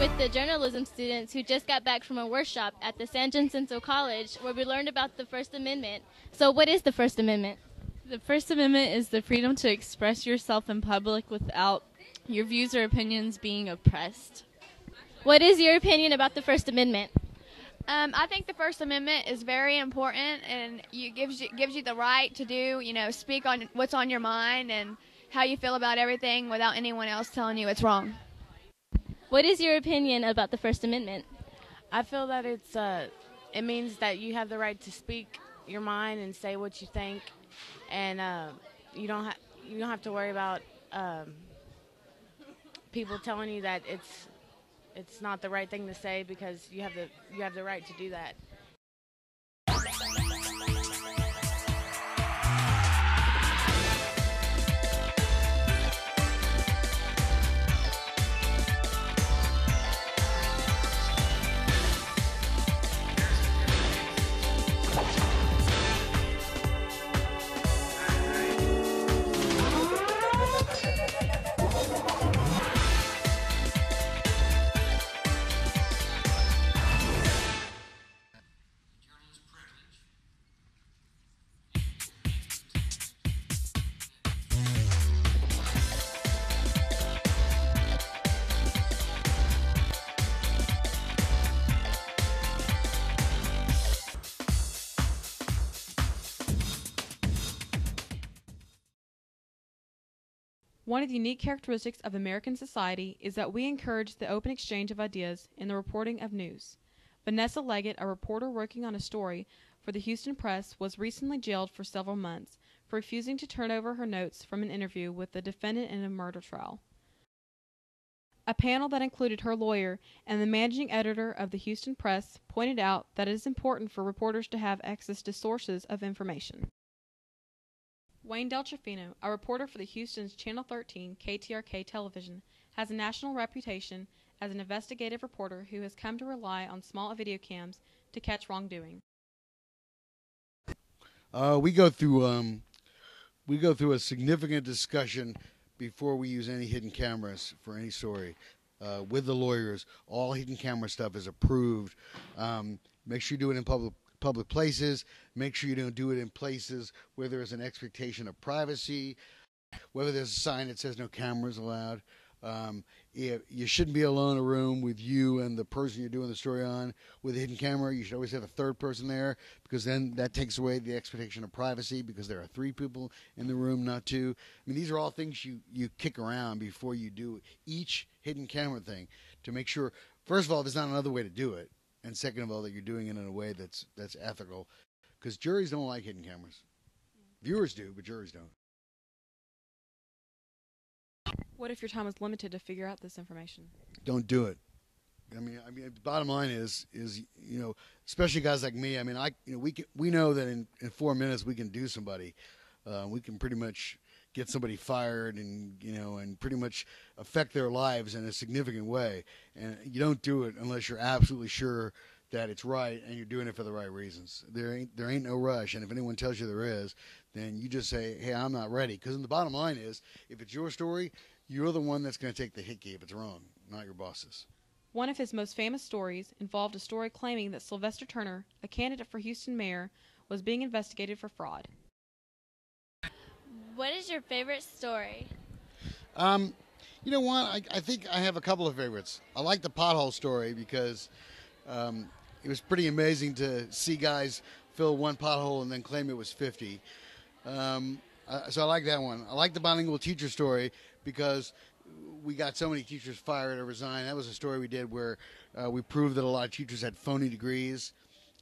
with the journalism students who just got back from a workshop at the San Jacinto College where we learned about the First Amendment. So what is the First Amendment? The First Amendment is the freedom to express yourself in public without your views or opinions being oppressed. What is your opinion about the First Amendment? I think the First Amendment is very important, and gives you the right to speak on what's on your mind and how you feel about everything without anyone else telling you it's wrong. What is your opinion about the First Amendment? I feel that it means that you have the right to speak your mind and say what you think, and you don't have to worry about people telling you that it's not the right thing to say, because you have the right to do that. One of the unique characteristics of American society is that we encourage the open exchange of ideas in the reporting of news. Vanessa Leggett, a reporter working on a story for the Houston Press, was recently jailed for several months for refusing to turn over her notes from an interview with the defendant in a murder trial. A panel that included her lawyer and the managing editor of the Houston Press pointed out that it is important for reporters to have access to sources of information. Wayne Deltrafino, a reporter for the Houston's Channel 13 KTRK television, has a national reputation as an investigative reporter who has come to rely on small video cams to catch wrongdoing. We go through a significant discussion before we use any hidden cameras for any story. With the lawyers, all hidden camera stuff is approved. Make sure you do it in public places. Make sure you don't do it in places where there is an expectation of privacy, whether there's a sign that says no cameras allowed. You shouldn't be alone in a room with you and the person you're doing the story on with a hidden camera. You should always have a third person there, because then that takes away the expectation of privacy, because there are 3 people in the room, not 2. I mean, these are all things you kick around before you do each hidden camera thing, to make sure, first of all, there's not another way to do it, and second of all, that you're doing it in a way that's ethical, because juries don't like hidden cameras. Viewers do, but juries don't. What if your time is limited to figure out this information? Don't do it. I mean, the bottom line is especially guys like me. I mean, we know that in 4 minutes we can do somebody. We can pretty much get somebody fired and pretty much affect their lives in a significant way. And you don't do it unless you're absolutely sure that it's right and you're doing it for the right reasons. There ain't no rush. And if anyone tells you there is, then you just say, hey, I'm not ready. Because the bottom line is, if it's your story, you're the one that's going to take the hickey if it's wrong, not your bosses. One of his most famous stories involved a story claiming that Sylvester Turner, a candidate for Houston mayor, was being investigated for fraud. What is your favorite story? You know what? I think I have a couple of favorites. I like the pothole story because it was pretty amazing to see guys fill one pothole and then claim it was 50. So I like that one. I like the bilingual teacher story because we got so many teachers fired or resigned. That was a story we did where we proved that a lot of teachers had phony degrees,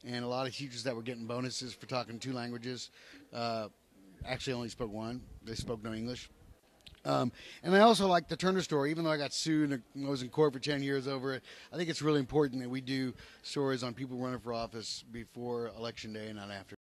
and a lot of teachers that were getting bonuses for talking 2 languages actually only spoke 1. They spoke no English. And I also like the Turner story, even though I got sued and I was in court for 10 years over it. I think it's really important that we do stories on people running for office before Election Day and not after.